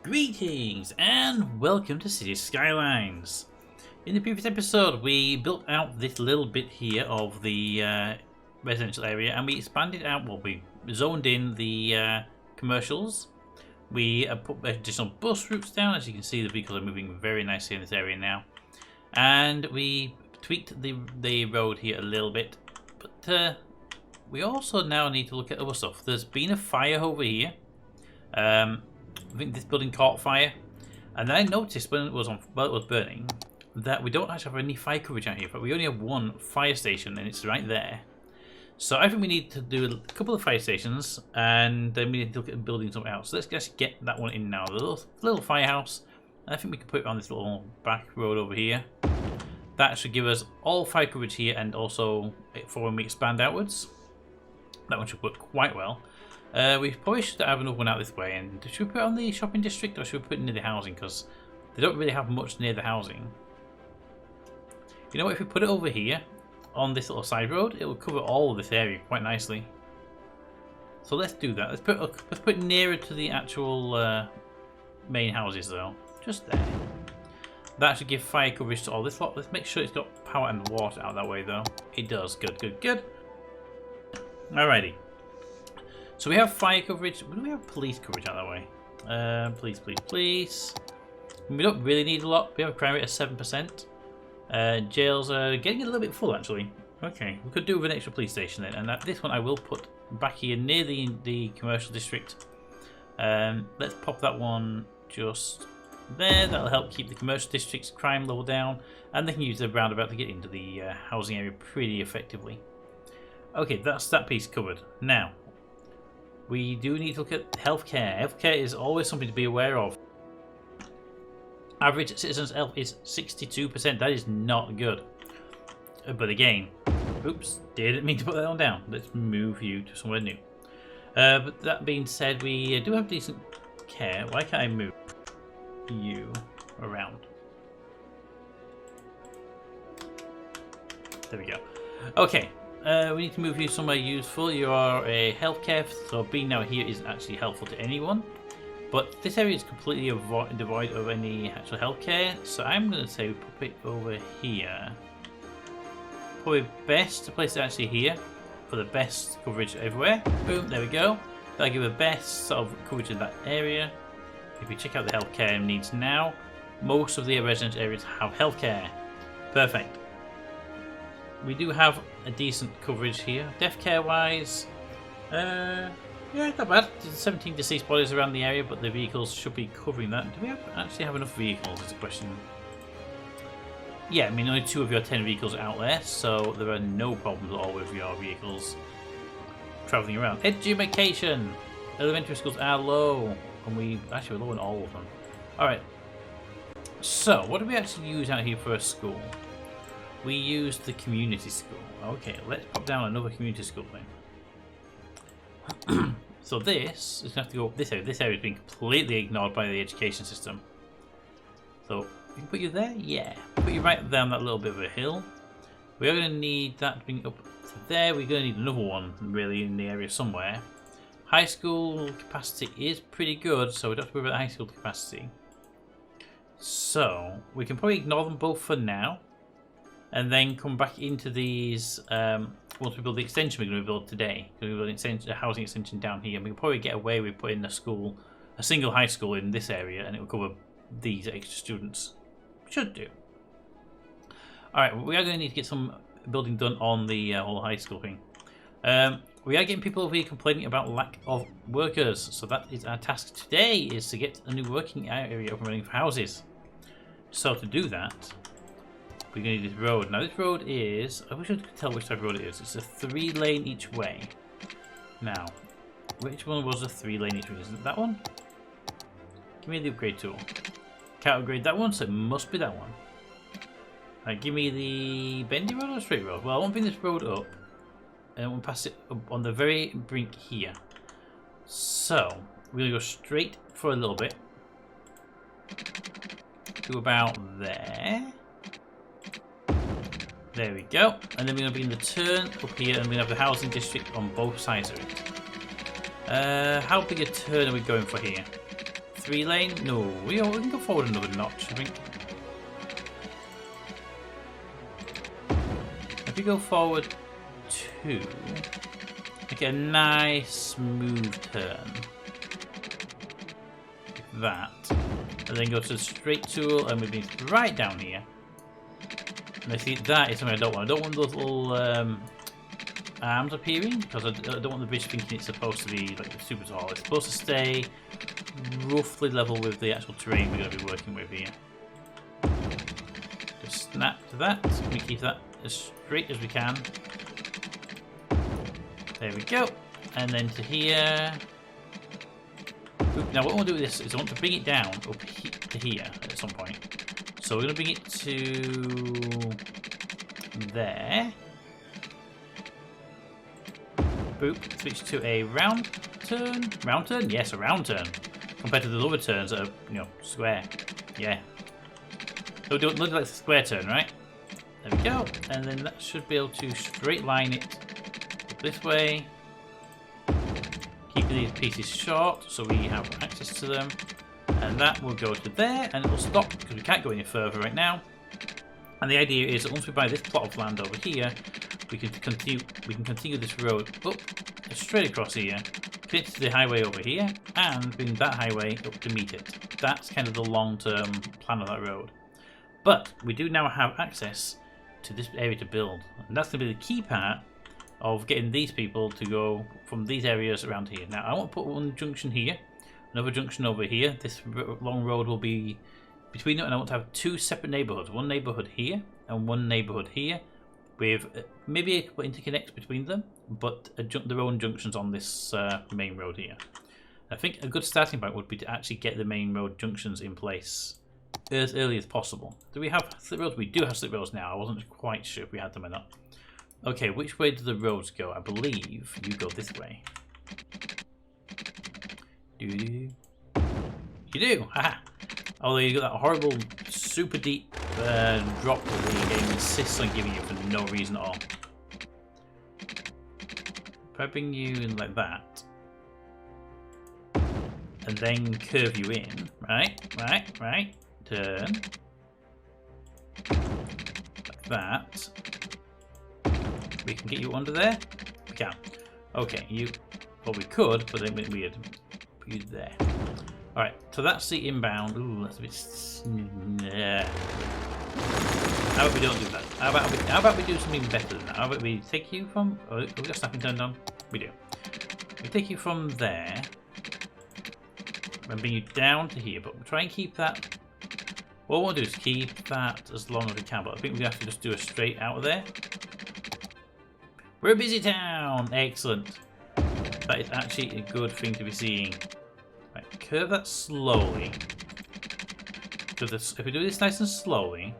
Greetings and welcome to City Skylines. In the previous episode we built out this little bit here of the residential area and we expanded out, well, we zoned in the commercials. We put additional bus routes down. As you can see, the vehicles are moving very nicely in this area now. And we tweaked the road here a little bit. But we also now need to look at other stuff. There's been a fire over here. I think this building caught fire, and then I noticed when it was burning that we don't actually have any fire coverage out here, but we only have one fire station and it's right there. So I think we need to do a couple of fire stations and then we need to look at building something else. So let's just get that one in now. The little firehouse, I think we can put it on this little back road over here. That should give us all fire coverage here and also for when we expand outwards. That one should work quite well. We probably should have another one out this way. And should we put it on the shopping district or should we put it near the housing? Because they don't really have much near the housing. You know what? If we put it over here on this little side road, it will cover all of this area quite nicely. So let's do that. Let's put it nearer to the actual main houses, though. Just there. That should give fire coverage to all this lot. Let's make sure it's got power and water out that way, though. It does. Good, good, good. Alrighty. So we have fire coverage. Do we have police coverage out that way? Police, police, police. We don't really need a lot. We have a crime rate of 7%. Jails are getting a little bit full, actually. Okay, we could do with an extra police station then. And this one I will put back here near the commercial district. Let's pop that one just there. That'll help keep the commercial district's crime level down. And they can use the roundabout to get into the housing area pretty effectively. Okay, that's that piece covered. Now, we do need to look at healthcare. Healthcare is always something to be aware of. Average citizens' health is 62%. That is not good. But again, oops, didn't mean to put that one down. Let's move you to somewhere new. But that being said, we do have decent care. Why can't I move you around? There we go. Okay. We need to move you somewhere useful. You are a healthcare, so being now here isn't actually helpful to anyone. But this area is completely devoid of any actual healthcare, so I'm going to say we put it over here. Probably best to place it actually here for the best coverage everywhere. Boom, there we go. That'll give the best sort of coverage in that area. If you check out the healthcare needs now, most of the residential areas have healthcare. Perfect. We do have a decent coverage here. Death care wise, yeah, not bad. 17 deceased bodies around the area, but the vehicles should be covering that. Do we actually have enough vehicles is the question. Yeah, I mean only 2 of your 10 vehicles are out there, so there are no problems at all with your vehicles travelling around. Education! Elementary schools are low, and we're low in all of them. Alright, so what do we actually use out here for a school? We use the community school. Okay, let's pop down another community school then. So this is going to have to go this area. This area has been completely ignored by the education system. So we can put you there? Yeah. Put you right down that little bit of a hill. We are going to need that to bring up to there. We're going to need another one really in the area somewhere. High school capacity is pretty good, so we don't have to worry about the high school capacity. So we can probably ignore them both for now. And then come back into these once we build the extension we're going to build today. We're going to build a housing extension down here. And we can probably get away with putting a single high school in this area, and it will cover these extra students. Should do. Alright, we are going to need to get some building done on the whole high school thing. We are getting people over here complaining about lack of workers. So that is our task today, is to get a new working area up and running for houses. So to do that, we're going to need this road. Now this road is, I wish I could tell which type of road it is. It's a 3-lane each way. Now, which one was a 3-lane each way? Is it that one? Give me the upgrade tool. Can't upgrade that one, so it must be that one. Right, give me the bendy road or straight road? Well, I won't bring this road up. And we'll pass it up on the very brink here. So, we're going to go straight for a little bit. To about there. There we go. And then we're going to begin the turn up here, and we're going to have the housing district on both sides of it. How big a turn are we going for here? 3 lane? No, we can go forward another notch, I think. If we go forward 2, make it a nice smooth turn. Like that. And then go to the straight tool and maybe right down here. And I see that is something I don't want. I don't want those little arms appearing, because I don't want the bridge thinking it's supposed to be like super tall. It's supposed to stay roughly level with the actual terrain we're going to be working with here. Just snap to that. We keep that as straight as we can. There we go. And then to here. Oop, now what I want to do with this is I want to bring it down up to here at some point. So we're going to bring it to there. Boop. Switch to a round turn. Round turn? Yes, a round turn. Compared to the other turns that are, you know, square. Yeah. So do it look like a square turn, right? There we go. And then that should be able to straight line it this way. Keeping these pieces short so we have access to them. And that will go to there and it will stop because we can't go any further right now. And the idea is that once we buy this plot of land over here, we can continue this road up straight across here, get to the highway over here, and bring that highway up to meet it. That's kind of the long-term plan of that road. But we do now have access to this area to build, and that's going to be the key part of getting these people to go from these areas around here. Now I want to put one junction here, another junction over here. This long road will be between them, and I want to have 2 separate neighbourhoods. One neighbourhood here and one neighbourhood here, with maybe a couple interconnects between them, but their own junctions on this main road here. I think a good starting point would be to actually get the main road junctions in place as early as possible. Do we have slip roads? We do have slip roads now. I wasn't quite sure if we had them or not. Okay, which way do the roads go? I believe you go this way. You do! Haha! Although you got that horrible, super deep drop that the game insists on giving you for no reason at all. If I bring you in like that, and then curve you in, right, turn, like that, we can get you under there? We can. Okay, well we could, but then we'd put you there. Alright, so that's the inbound. Ooh, that's a bit... Yeah. How about we don't do that? How about we do something better than that? How about we take you from... Oh, we got snapping turned on? We do. We take you from there and bring you down to here, but we'll try and keep that... What we'll do is keep that as long as we can, but I think we have to just do a straight out of there. We're a busy town! Excellent. That is actually a good thing to be seeing. Right, curve that slowly. Because if we do this nice and slowly,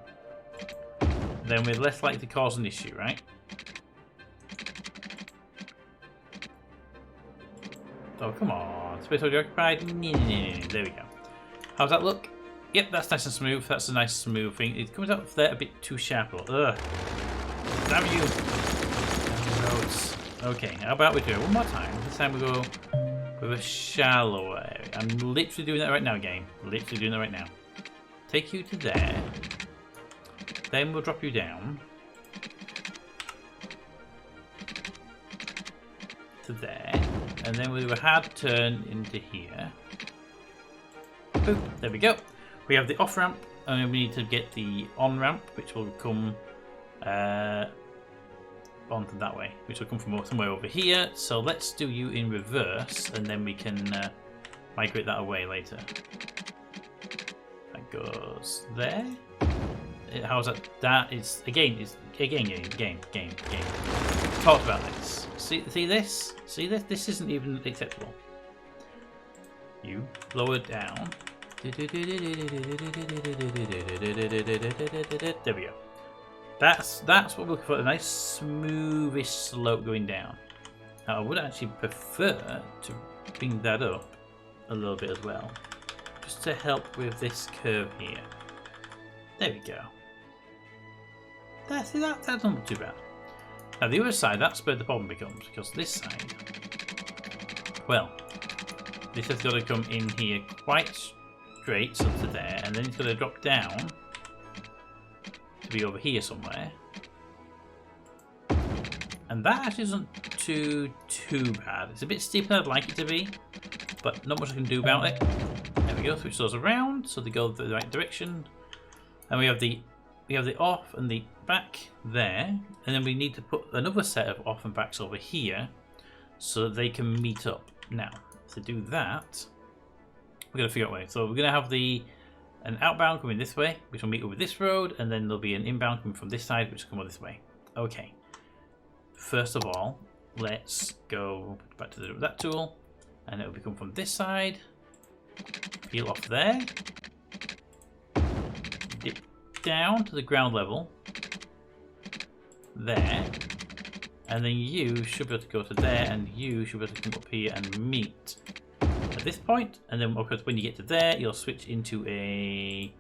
then we're less likely to cause an issue, right? Oh, come on. Space already occupied? There we go. How's that look? Yep, that's nice and smooth. That's a nice smooth thing. It comes out there a bit too sharp. Ugh. Damn you. Roads. Okay, how about we do it one more time? This time we go with a shallower area. I'm literally doing that right now, game. Literally doing that right now. Take you to there. Then we'll drop you down to there. And then we'll do a hard turn into here. Boop. There we go. We have the off ramp, and then we need to get the on ramp, which will come onto that way, which will come from somewhere over here. So let's do you in reverse, and then we can migrate that away later. That goes there. How's that? That is again. Talked about this. See this? See this? This isn't even acceptable. You lower down. There we go. That's what we're looking for. A nice smoothish slope going down. Now I would actually prefer to bring that up a little bit as well, just to help with this curve here. There we go. That's not too bad. Now the other side, that's where the problem becomes, because this side, well, this has got to come in here quite straight, so to there, and then it's got to drop down to be over here somewhere. And that actually isn't too bad. It's a bit steeper than I'd like it to be, but not much I can do about it. There we go. Switch those around so they go the right direction. And we have the off and the back there, and then we need to put another set of off and backs over here so that they can meet up. Now, to do that, we're going to figure out a way. So we're going to have an outbound coming this way, which will meet up with this road, and then there'll be an inbound coming from this side, which will come on this way. Okay. First of all, let's go back to that tool, and it will become from this side. Peel off there. Dip down to the ground level. There. And then you should be able to go to there, and you should be able to come up here and meet at this point. And then, of course, when you get to there, you'll switch into a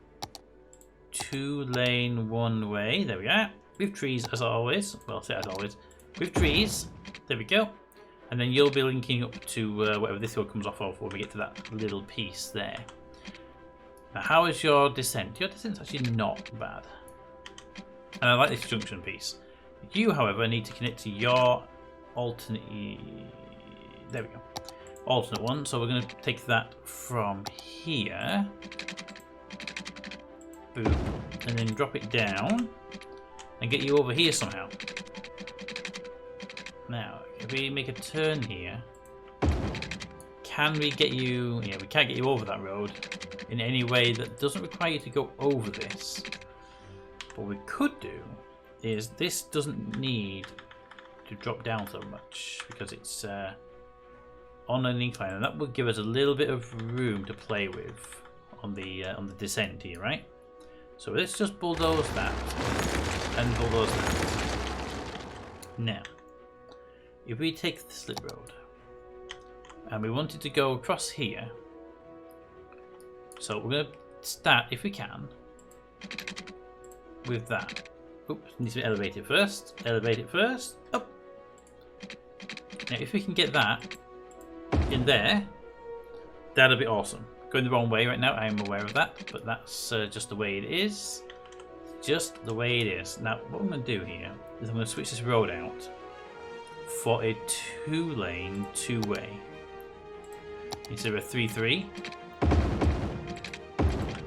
2-lane one-way. There we are. With trees, as always. Well, say as always. With trees. There we go. And then you'll be linking up to whatever this road comes off of when we get to that little piece there. Now, how is your descent? Your descent's actually not bad. And I like this junction piece. You, however, need to connect to your alternate... There we go. Alternate one. So we're going to take that from here. Boom. And then drop it down. And get you over here somehow. Now, if we make a turn here, can we get you... Yeah, we can't get you over that road in any way that doesn't require you to go over this. What we could do is this doesn't need to drop down so much because it's on an incline, and that would give us a little bit of room to play with on the descent here, right? So let's just bulldoze that and bulldoze that. Now, if we take the slip road and we wanted to go across here, so we're going to start, if we can, with that. Oops, needs to be elevated first. Elevate it first. Up. Now, if we can get that in there, that'll be awesome. Going the wrong way right now, I am aware of that, but that's just the way it is. Just the way it is. Now, what I'm going to do here is I'm going to switch this road out for a 2-lane, 2-way instead of a 3-3.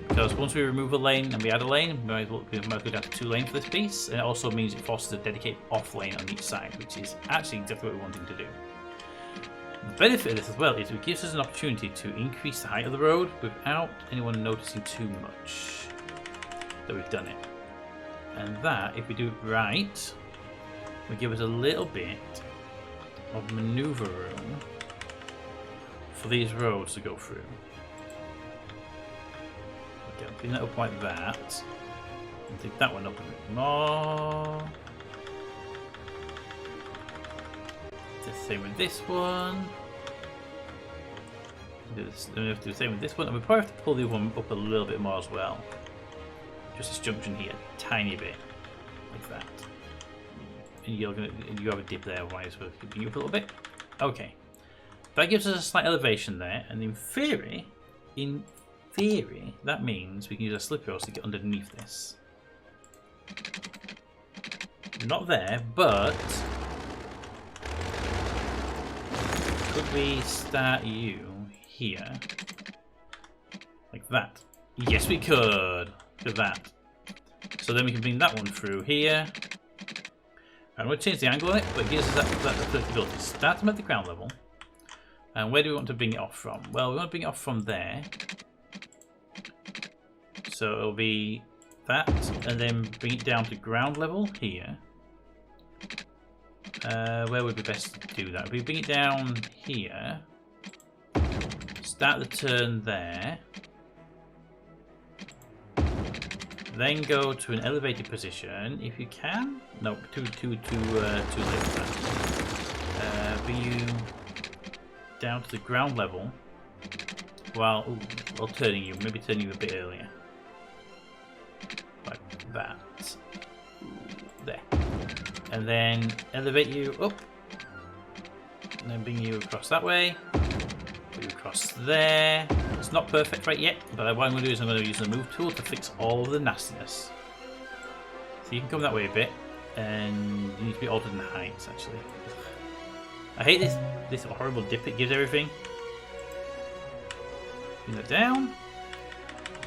Because once we remove a lane and we add a lane, we might as well go down to 2 lanes for this piece, and it also means it forces a dedicated off lane on each side, which is actually exactly what we're wanting to do. The benefit of this as well is it gives us an opportunity to increase the height of the road without anyone noticing too much that we've done it. And that, if we do it right, will give us a little bit of maneuver room for these roads to go through. Okay, I'll clean that up like that. And take that one up a bit more. The same with this one. We have to do the same with this one, and we probably have to pull the other one up a little bit more as well. Just this junction here, a tiny bit, like that. And you have a dip there, wise for keeping you up a little bit. Okay, that gives us a slight elevation there, and in theory, that means we can use a slip road to get underneath this. Not there, but could we start you here like that? Yes, we could. Look at that. So then we can bring that one through here. And we'll change the angle on it, but it gives us that flexibility. Start them at the ground level. And where do we want to bring it off from? Well, we want to bring it off from there. So it'll be that, and then bring it down to ground level here. Where would be best to do that? If we bring it down here, start the turn there, then go to an elevated position if you can. No, too late for that. Bring you down to the ground level while turning you, maybe turning you a bit earlier. Like that. There. And then elevate you up. And then bring you across that way. Put you across there. It's not perfect right yet, but what I'm going to do is I'm going to use the move tool to fix all of the nastiness. So you can come that way a bit, and you need to be altered in heights actually. I hate this horrible dip it gives everything. Bring that down.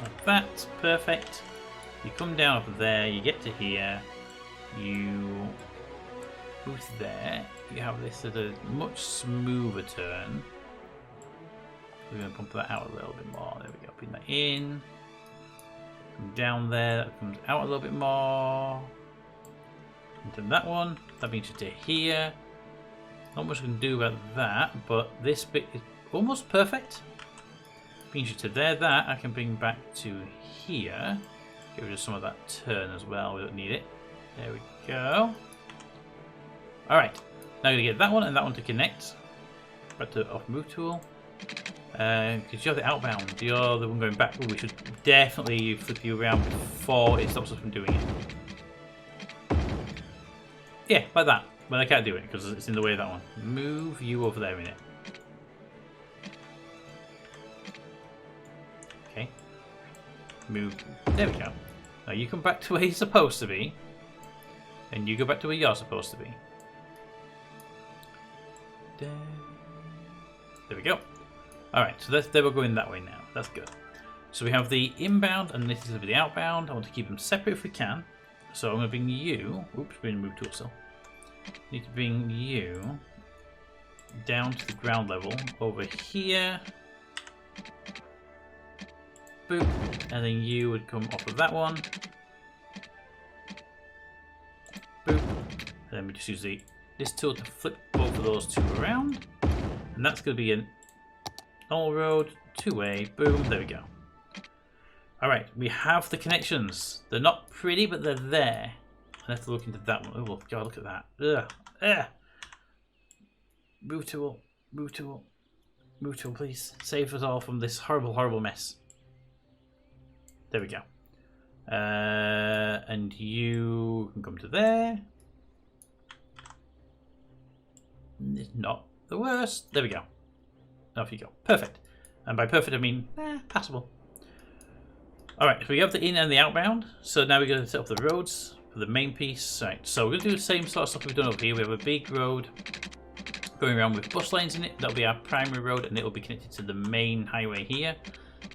Like that. Perfect. You come down up there, you get to here, you move there, you have this at a much smoother turn. We're going to pump that out a little bit more. There we go. Bring that in. Come down there. That comes out a little bit more. Into that one. That brings you to here. Not much I can do about that, but this bit is almost perfect. Brings you to there. That I can bring back to here. Get rid of some of that turn as well. We don't need it. There we go. Alright. Now I'm going to get that one and that one to connect. Back to off move tool. Because you have the outbound, you're the one going back. Ooh, we should definitely flip you around before it stops us from doing it. Yeah, like that. But I can't do it because it's in the way of that one. Move you over there in it. Okay. Move. There we go. Now you come back to where you're supposed to be. And you go back to where you're supposed to be. There we go. Alright, so they were going that way now. That's good. So we have the inbound and this is going to be the outbound. I want to keep them separate if we can. So I'm going to bring you... Oops, we're in move tool still. Need to bring you down to the ground level over here. Boop. And then you would come off of that one. Boop. And then we just use this tool to flip both of those two around. And that's going to be an normal road, two-way, boom, there we go. Alright, we have the connections. They're not pretty, but they're there. I have to look into that one. Oh, God, look at that. Ugh. Ugh. Move tool, move tool, move tool, please. Save us all from this horrible, horrible mess. There we go. And you can come to there. It's not the worst. There we go. Off you go. Perfect. And by perfect I mean passable. Alright, so we have the in and the outbound. So now we're going to set up the roads for the main piece. Right, so we're going to do the same sort of stuff we've done over here. We have a big road going around with bus lanes in it. That'll be our primary road and it will be connected to the main highway here.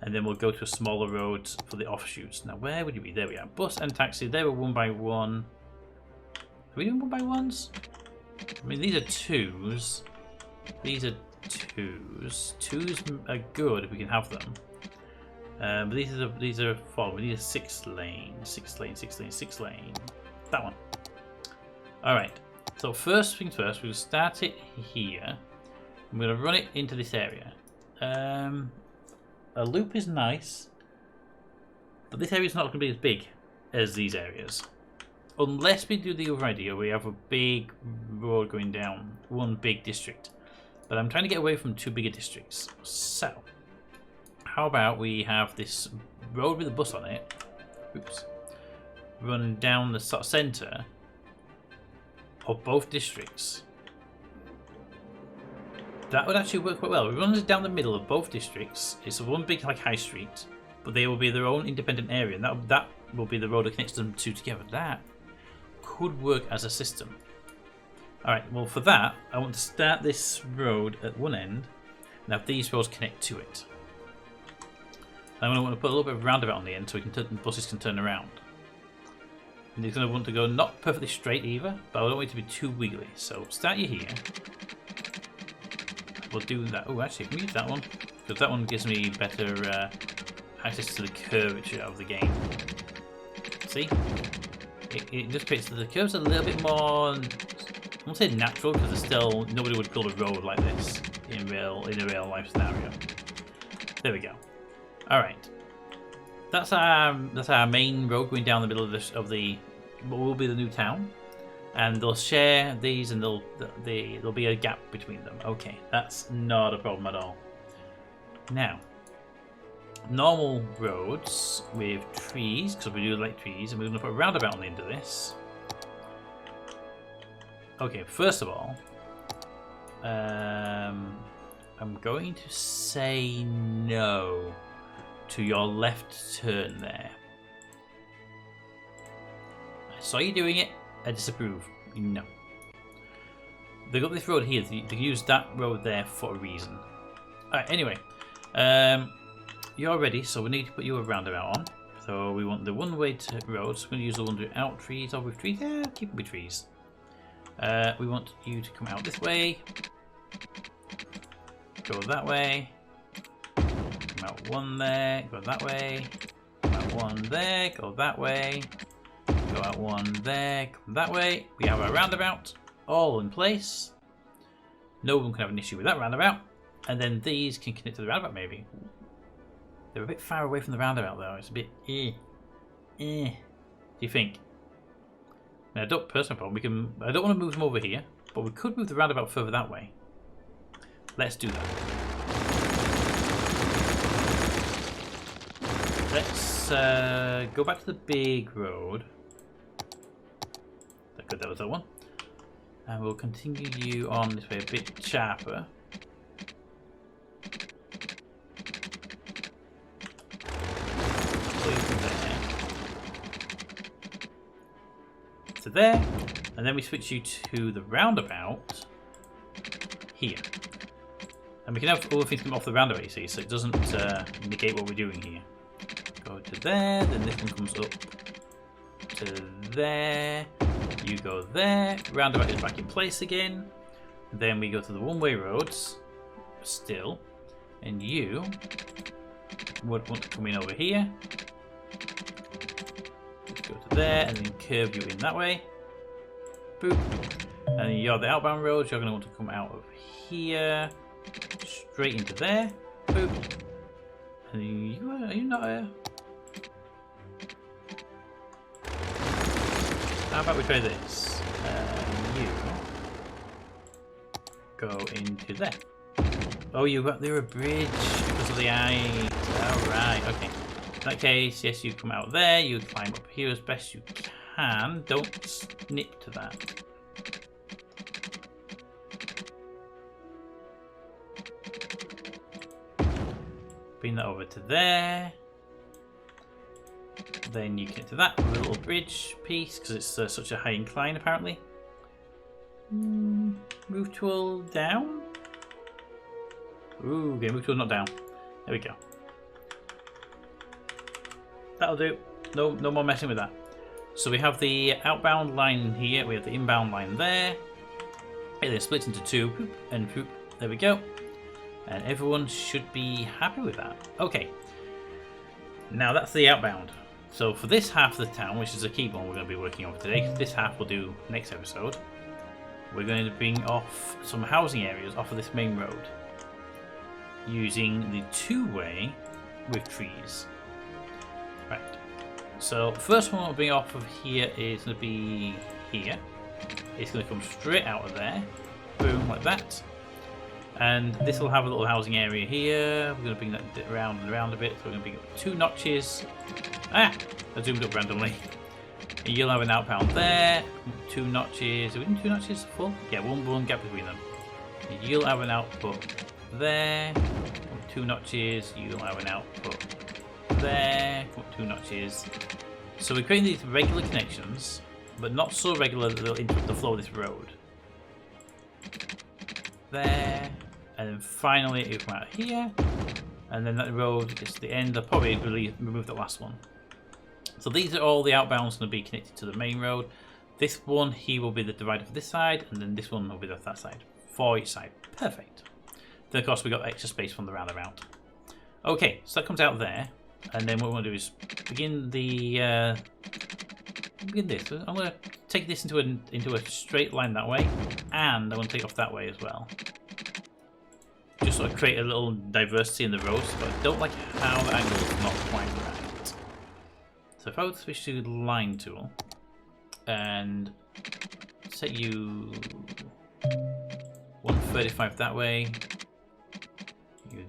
And then we'll go to a smaller road for the offshoots. Now where would you be? There we are. Bus and taxi. They were one by one. Are we doing one by ones? I mean, these are twos. These are twos. Twos are good if we can have them. But these are four. We need a 6 lane. 6 lane, 6 lane, 6 lane. That one. Alright. So first things first, we'll start it here. I'm going to run it into this area. A loop is nice. But this area is not going to be as big as these areas. Unless we do the other idea, we have a big road going down. One big district. But I'm trying to get away from too big a districts. So, how about we have this road with a bus on it. Oops. Run down the sort of centre of both districts. That would actually work quite well. We run it down the middle of both districts. It's one big like high street, but they will be their own independent area, and that will be the road that connects them two together. That could work as a system. Alright, well for that, I want to start this road at one end and have these roads connect to it. I'm going to want to put a little bit of roundabout on the end so buses can turn around. And it's going to want to go not perfectly straight either, but I don't want it to be too wiggly. So start you here. We'll do that. Oh, actually, can we use that one? Because that one gives me better access to the curvature of the game. See? It just creates the curves a little bit more... I won't say natural because there's still nobody would build a road like this in a real life scenario. There we go. All right, that's our main road going down the middle of what will be the new town, and they'll share these, and there'll be a gap between them. Okay, that's not a problem at all. Now, normal roads with trees because we do like trees, and we're going to put a roundabout on the end of this. Okay, first of all, I'm going to say no to your left turn there. I saw you doing it. I disapprove. No. They got this road here. They used that road there for a reason. Alright, anyway. You're ready, so we need to put you a roundabout on. So we want the one-way road. So we're going to use the one without trees or with trees. Yeah, keep it with trees. We want you to come out this way. Go that way. Come out one there. Go that way. Come out one there. Go that way. Go out one there. Come that way. We have our roundabout all in place. No one can have an issue with that roundabout. And then these can connect to the roundabout maybe. They're a bit far away from the roundabout though. It's a bit do you think? Now, I don't personally problem. I don't want to move them over here, but we could move the roundabout further that way. Let's do that. Let's go back to the big road. That was that one. And we'll continue you on this way a bit sharper. To there, and then we switch you to the roundabout here. And we can have all the things come off the roundabout, you see, so it doesn't negate what we're doing here. Go to there, then this one comes up to there. You go there, roundabout is back in place again. Then we go to the one-way roads, still, and you would want to come in over here. Go to there, and then curve you in that way. Boop. And then you're the outbound roads, you're going to want to come out of here, straight into there. Boop. And are you not a... How about we try this? You go into there. Oh, you got there a bridge because of the eye. Alright, okay. In that case, yes, you come out there, you climb up here as best you can. Don't snip to that. Bring that over to there. Then you connect to that with a little bridge piece because it's such a high incline apparently. Move tool down. Ooh, okay, move tool not down. There we go. That'll do. No more messing with that. So we have the outbound line here, we have the inbound line there. It then splits into two, poop, and poop. There we go. And everyone should be happy with that. Okay. Now that's the outbound. So for this half of the town, which is a key one we're going to be working on today, this half we'll do next episode. We're going to bring off some housing areas off of this main road using the two-way with trees. Right. So first one we'll bring off of here is going to be here. It's going to come straight out of there. Boom, like that. And this will have a little housing area here. We're going to bring that around and around a bit. So we're going to bring up 2 notches. I zoomed up randomly. And you'll have an outbound there. 2 notches. Are we in 2 notches full? Yeah, one gap between them. And you'll have an output there. 2 notches. You'll have an output there. 2 notches. So we're creating these regular connections, but not so regular that they'll interrupt the flow of this road. There. And then finally it will come out here. And then that road is the end. I'll probably remove the last one. So these are all the outbounds going to be connected to the main road. This one here will be the divider for this side, and then this one will be that side for each side. Perfect. Then of course we got extra space from the roundabout. Okay, so that comes out there, and then what we want to do is begin the begin this. I'm going to take this into a straight line that way, and I want to take it off that way as well. Just sort of create a little diversity in the roads, but I don't like how the angle is not quite right. So if I would switch to the line tool and set you 135 that way,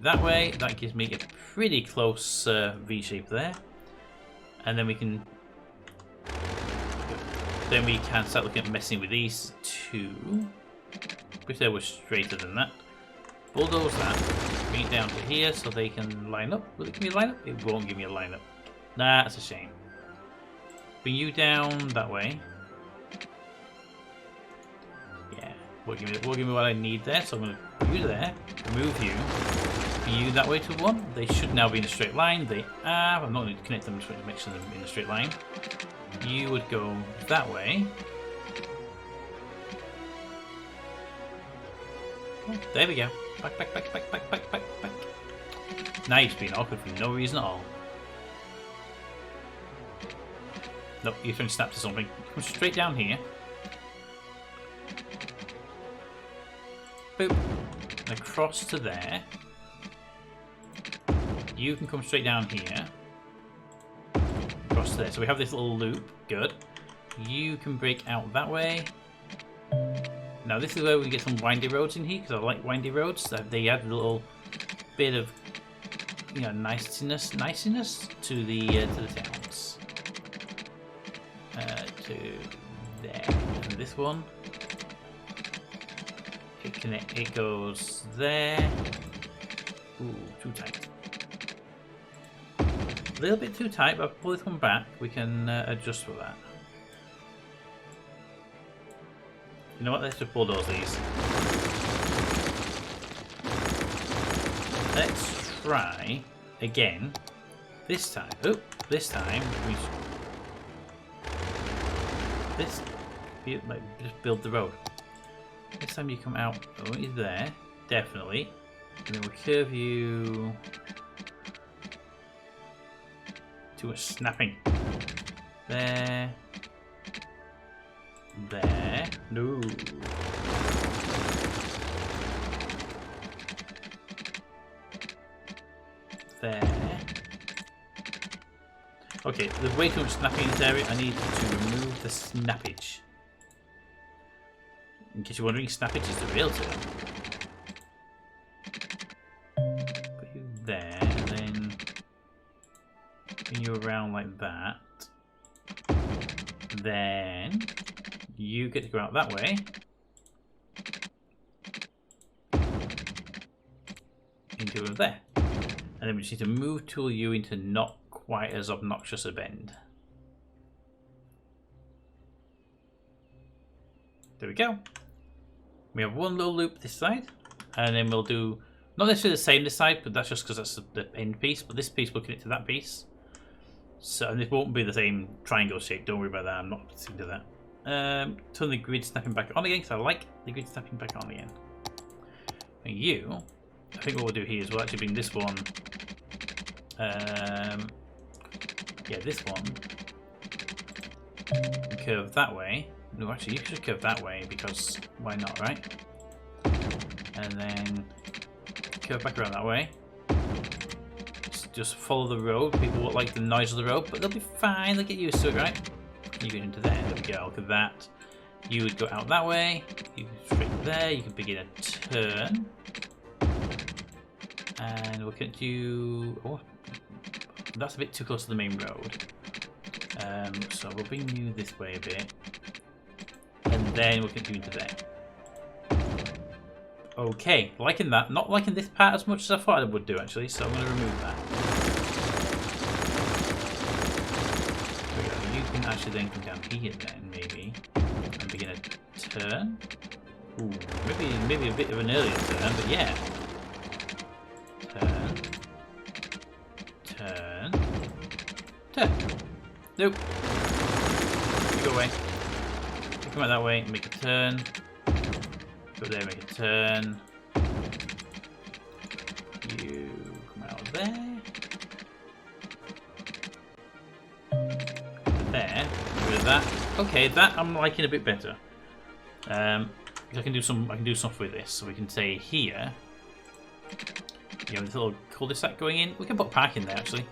that gives me a pretty close V shape there, and then we can start looking at messing with these two. Wish they were straighter than that. bulldoze that, bring it down to here so they can line up. Will it give me a line up? It won't give me a line up. That's a shame. Bring you down that way. Yeah, will give me what I need there. So I'm going to put you there, move you, bring you that way to 1. They should now be in a straight line. They are. I'm not going to connect them to make sure they're in a straight line. You would go that way. Oh, there we go. Back, back, back, back, back, back, back, back. Now you've been awkward for no reason at all. Nope, you're trying to snap to something. Come straight down here. Boop. And across to there. You can come straight down here. Across to there. So we have this little loop. Good. You can break out that way. Now this is where we get some windy roads in here, because I like windy roads. They add a little bit of, you know, niceness to the towns. To there. And this one, it goes there. Ooh, too tight. A little bit too tight, but if I pull this one back, we can adjust for that. You know what? Let's just bulldoze these. Let's try again. This time. Oh, this time we. This. Just build the road. This time you come out. Oh, you're there. Definitely. And then we'll curve you. Too much snapping. There. There. No. There. Okay, there's way too much snapping in this area. I need to remove the snappage. In case you're wondering, snappage is the real term. Put you there, and then bring you around like that. Then you get to go out that way. Into there. And then we just need to move tool you into not quite as obnoxious a bend. There we go. We have one little loop this side. And then we'll do, not necessarily the same this side, but that's just because that's the end piece. But this piece will connect to that piece. So, and it won't be the same triangle shape. Don't worry about that. I'm not sticking to that. Turn the grid snapping back on again, because I like the grid snapping back on again. And you, I think what we'll do here is we'll actually bring this one, yeah, this one, and curve that way. No, actually, you should curve that way, because why not, right? And then curve back around that way. Just follow the road. People won't like the noise of the road, but they'll be fine. They'll get used to it, right? You get into there. There we go. Look at that. You would go out that way. You go straight there. You can begin a turn. And we'll get you. Oh, that's a bit too close to the main road. So we'll bring you this way a bit. And then we'll get you into there. Okay, liking that. Not liking this part as much as I thought I would do, actually, so I'm going to remove that. There we go. You can actually then come down here then, maybe, and begin a turn. Ooh, maybe a bit of an earlier turn, but yeah. Turn. Turn. Turn. Nope. You go away. You come out that way and make a turn. Go there, make a turn. You come out there. There. Get rid of that. Okay, that I'm liking a bit better. I can do stuff with this. So we can say here. You have this little cul-de-sac going in. We can put park in there actually.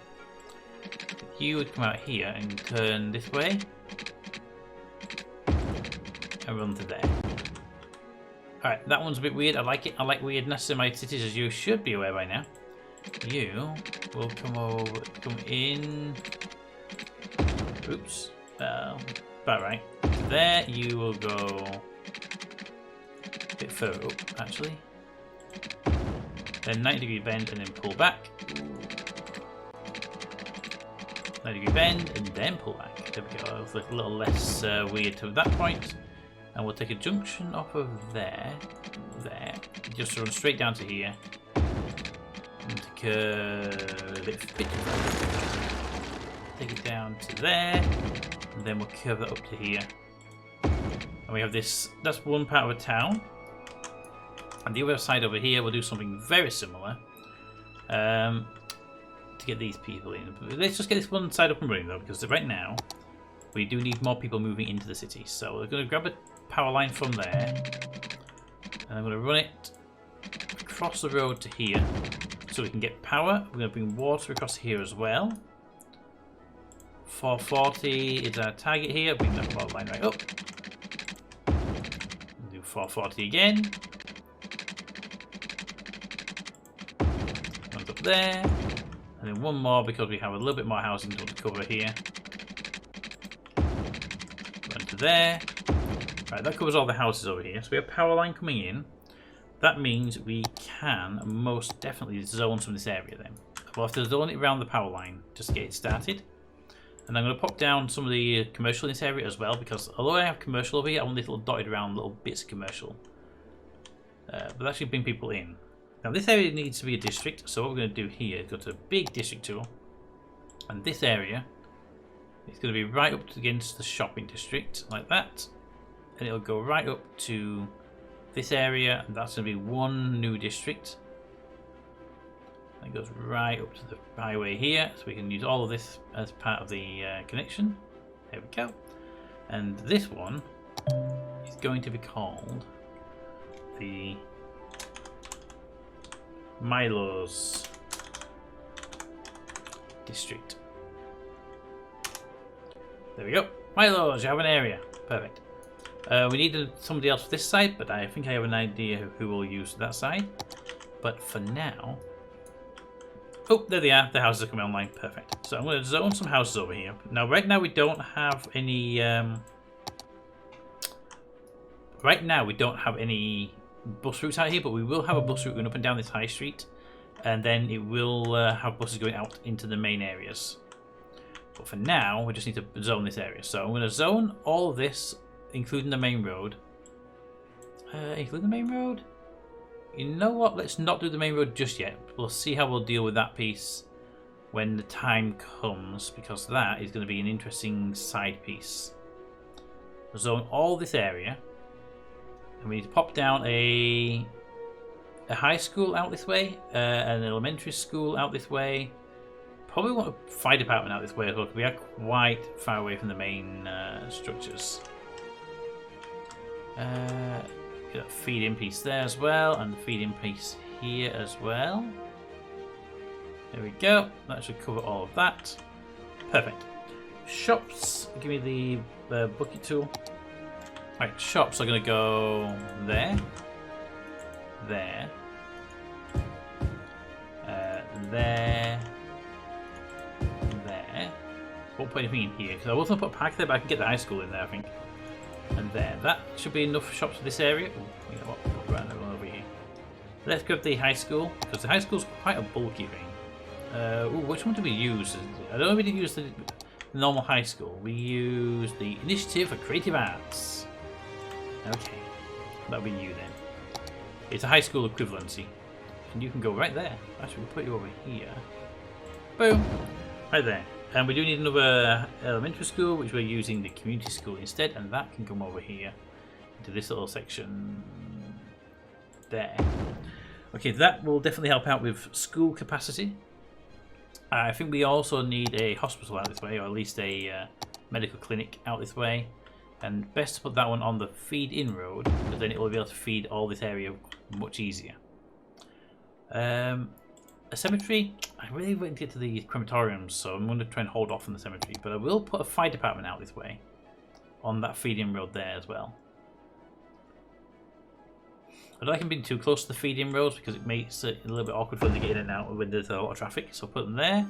You would come out here and turn this way. And run to there. Alright, that one's a bit weird. I like it. I like weirdness in my cities, as you should be aware by now. You will come over, come in. Oops. About right. There, you will go a bit further up, actually. then 90-degree bend, and then pull back. 90-degree bend, and then pull back. There we go. It's a little less weird to that point. And we'll take a junction off of there, just run straight down to here. And take a bit take it down to there, and then we'll curve that up to here. And we have this, that's one part of a town. And the other side over here, we'll do something very similar to get these people in. Let's just get this one side up and running though, because right now we do need more people moving into the city. So we're going to grab a power line from there, and I'm going to run it across the road to here so we can get power. We're going to bring water across here as well. 440 is our target here. Bring that power line right up. Do 440 again. Runs up there. And then one more because we have a little bit more housing to cover here. Run to there. Right, that covers all the houses over here. So we have power line coming in. That means we can most definitely zone some of this area then. We'll have to zone it around the power line just to get it started. And I'm going to pop down some of the commercial in this area as well, because although I have commercial over here, I want these little dotted around little bits of commercial. But actually bring people in. Now this area needs to be a district, so what we're going to do here is go to big district tool. And this area is going to be right up against the shopping district, like that. And it'll go right up to this area, and that's going to be one new district. It goes right up to the highway here, so we can use all of this as part of the connection. There we go. And this one is going to be called the Milo's district. There we go. Milo's, you have an area. Perfect. We needed somebody else for this side, but I think I have an idea who will use that side. But for now... Oh, there they are. The houses are coming online. Perfect. So I'm going to zone some houses over here. Now, right now we don't have any... Right now we don't have any bus routes out here, but we will have a bus route going up and down this high street. And then it will have buses going out into the main areas. But for now, we just need to zone this area. So I'm going to zone all of this, including the main road. Including the main road? You know what? Let's not do the main road just yet. We'll see how we'll deal with that piece when the time comes, because that is going to be an interesting side piece. We'll zone all this area. And we need to pop down a high school out this way, an elementary school out this way. Probably want a fire department out this way as well, because we are quite far away from the main structures. Get a feed-in piece there as well, and the feed-in piece here as well. There we go. That should cover all of that. Perfect. Shops. Give me the bucket tool. Right, shops are going to go there, there, there, there. Won't put anything in here because I was going to put a park there, but I can get the high school in there, I think. And there. That should be enough shops for this area. Ooh, you know what? We'll put around over here. Let's grab the high school, because the high school is quite a bulky thing. Ooh, which one do we use? I don't know if we didn't use the normal high school. We use the Initiative for Creative Arts. Okay. That'll be you then. It's a high school equivalency. And you can go right there. Actually, we'll put you over here. Boom. Right there. And we do need another elementary school, which we're using the community school instead, and that can come over here into this little section there. Okay, that will definitely help out with school capacity. I think we also need a hospital out this way, or at least a medical clinic out this way. And best to put that one on the feed-in road, because then it will be able to feed all this area much easier. A cemetery, I really want to get to the crematoriums, so I'm going to try and hold off on the cemetery. But I will put a fire department out this way, on that feed-in road there as well. I don't like them being too close to the feed-in roads, because it makes it a little bit awkward for them to get in and out when there's a lot of traffic. So I'll put them there.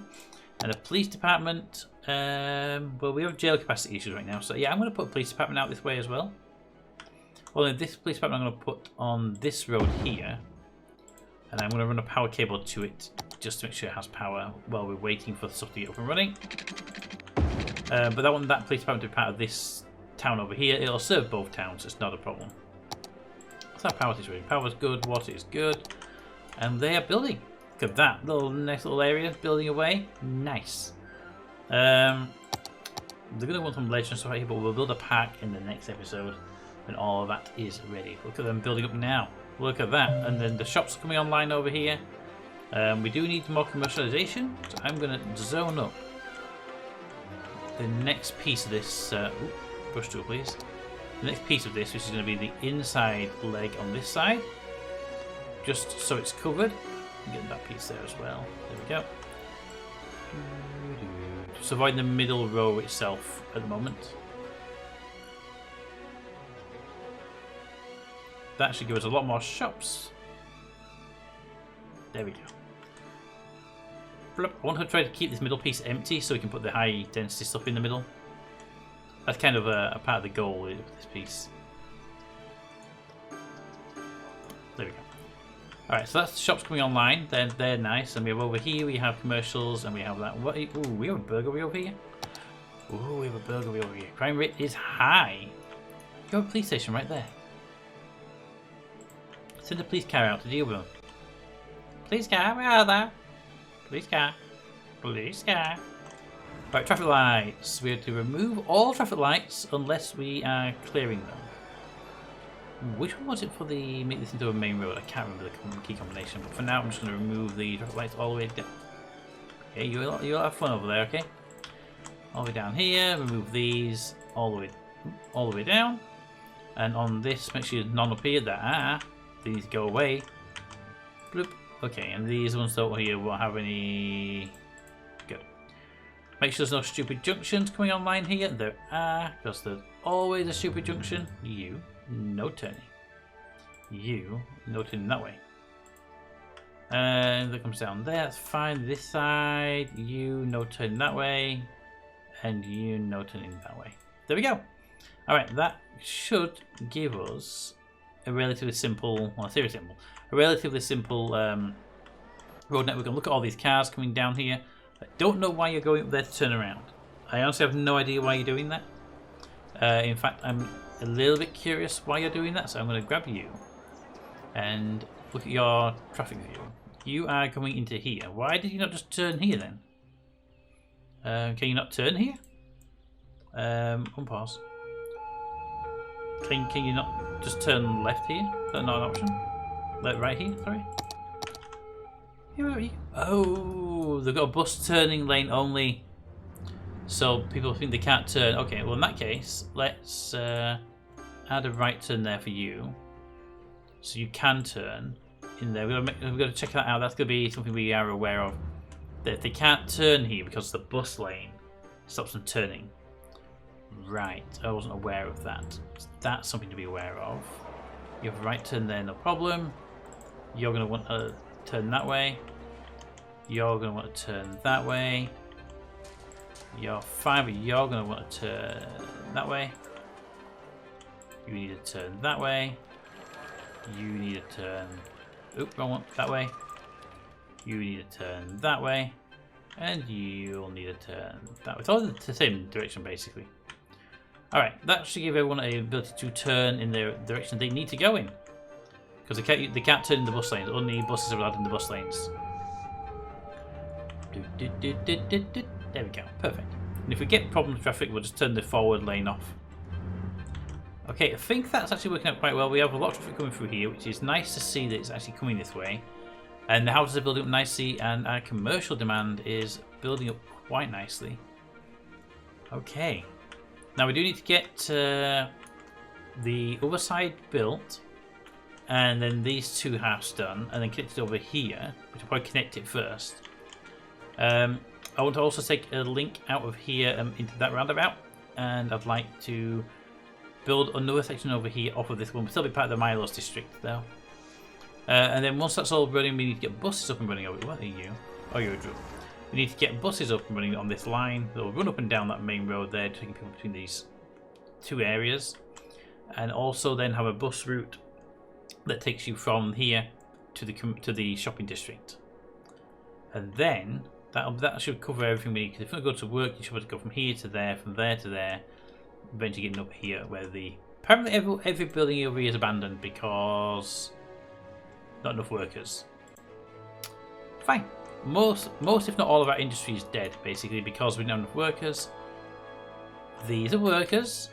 And a police department, well, we have jail capacity issues right now. So yeah, I'm going to put a police department out this way as well. Well, this police department I'm going to put on this road here. And I'm going to run a power cable to it just to make sure it has power while we're waiting for the stuff to get up and running. But that police department to be part of this town over here. It'll serve both towns. It's not a problem. So power is really. Power is good. Water is good. And they are building. Look at that nice little area building away. Nice. They're going to want some legends right here, but we'll build a park in the next episode when all of that is ready. Look at them building up now. Look at that. And then the shops are coming online over here. We do need more commercialization, so I'm going to zone up the next piece of this. Brush tool, please. The next piece of this, which is going to be the inside leg on this side, just so it's covered. Get that piece there as well. There we go. Just avoid the middle row itself at the moment. That should give us a lot more shops. There we go. I want to try to keep this middle piece empty so we can put the high density stuff in the middle. That's kind of a part of the goal with this piece. There we go. Alright, so that's the shops coming online. They're nice. And we have over here, we have commercials, and we have that. What? Ooh, we have a burglary over here. Ooh, we have a burglary over here. Crime rate is high. You have a police station right there. Send the police car out to deal with them. Police car, where are they? Police car. Police car. Right, traffic lights. We have to remove all traffic lights unless we are clearing them. Which one was it for the make this into a main road? I can't remember the key combination, but for now I'm just going to remove the traffic lights all the way down. Okay, you'll have fun over there, okay? All the way down here, remove these all the way down. And on this, make sure none appear. These go away. Bloop. Okay, and these ones don't here won't have any. Good. Make sure there's no stupid junctions coming online here. There are, because there's always a stupid junction. You, no turning. You, no turning that way. And that comes down there, that's fine. This side, you, no turning that way. And you, no turning that way. There we go. Alright, that should give us a relatively simple, well, seriously simple, a relatively simple road network. And look at all these cars coming down here. I don't know why you're going up there to turn around. I honestly have no idea why you're doing that. In fact, I'm a little bit curious why you're doing that, so I'm going to grab you and look at your traffic view. You are going into here. Why did you not just turn here then? Can you not turn here? Unpause. Can you not just turn left here? Is that not an option? Right here, sorry. Oh, they've got a bus turning lane only. So people think they can't turn. Okay, well in that case, let's add a right turn there for you. So you can turn in there. We've got to check that out. That's going to be something we are aware of. That they can't turn here because the bus lane stops them turning. Right, I wasn't aware of that. So that's something to be aware of. You have a right turn there, no problem. You're going to want to turn that way. You're going to want to turn that way. You're fine, but you're going to want to turn that way. You need to turn that way. You need to turn... Oop, wrong one. That way. You need to turn that way. And you'll need to turn that way. It's all the same direction, basically. Alright, that should give everyone a ability to turn in the direction they need to go in. Because they can't turn in the bus lanes. Only buses are allowed in the bus lanes. There we go. Perfect. And if we get problems with traffic, we'll just turn the forward lane off. Okay, I think that's actually working out quite well. We have a lot of traffic coming through here, which is nice to see that it's actually coming this way. And the houses are building up nicely, and our commercial demand is building up quite nicely. Okay. Now we do need to get the other side built, and then these two halves done, and then connect it over here, which will probably connect it first. I want to also take a link out of here into that roundabout, and I'd like to build another section over here off of this one. We'll still be part of the Milos district though. And then once that's all running, we need to get buses up and running over. What are you? Oh, you're a drill. We need to get buses up and running on this line. They'll run up and down that main road there, taking people between these two areas. And also then have a bus route that takes you from here to the shopping district, and then that should cover everything we need. Because if you want to go to work, you should be able to go from here to there, from there to there, eventually getting up here where apparently every building over here is abandoned because not enough workers. Fine. Most if not all of our industry is dead basically because we don't have enough workers. These are workers,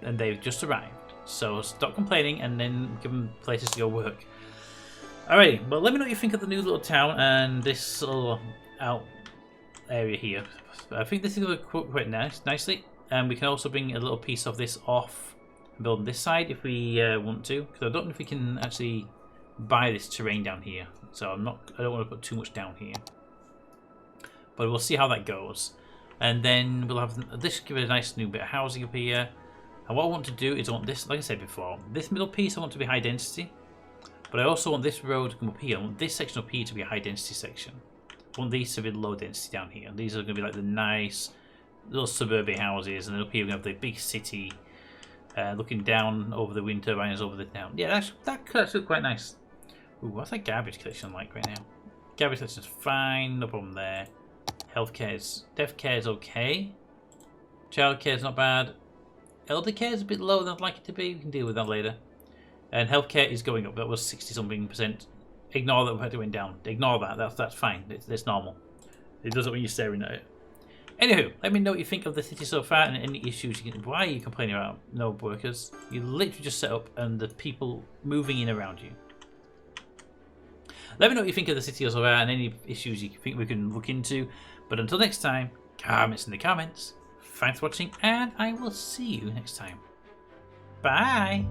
and they've just arrived. So stop complaining and then give them places to go work. Alrighty, well let me know what you think of the new little town and this little out area here. I think this is going to cook quite nicely, and we can also bring a little piece of this off and build on this side if we want to. Because I don't know if we can actually buy this terrain down here, so I don't want to put too much down here. But we'll see how that goes. And then we'll have this, give it a nice new bit of housing up here. And what I want to do is I want this, like I said before, this middle piece I want to be high density. But I also want this road to come up here. I want this section up here to be a high density section. I want these to be low density down here. And these are going to be like the nice little suburban houses. And then up here we're going to have the big city looking down over the wind turbines over the town. Yeah, that could actually look quite nice. Ooh, what's that garbage collection like right now? Garbage collection is fine, no problem there. Death care is okay. Child care is not bad. Elder care is a bit lower than I'd like it to be. We can deal with that later. And healthcare is going up. That was 60-something%. Ignore that it went down. Ignore that. That's fine. It's normal. It does it when you're staring at it. Anywho, let me know what you think of the city so far and any issues. Why are you complaining about no workers? You literally just set up and the people moving in around you. Let me know what you think of the city so far and any issues you think we can look into. But until next time, comments in the comments. Thanks for watching, and I will see you next time. Bye!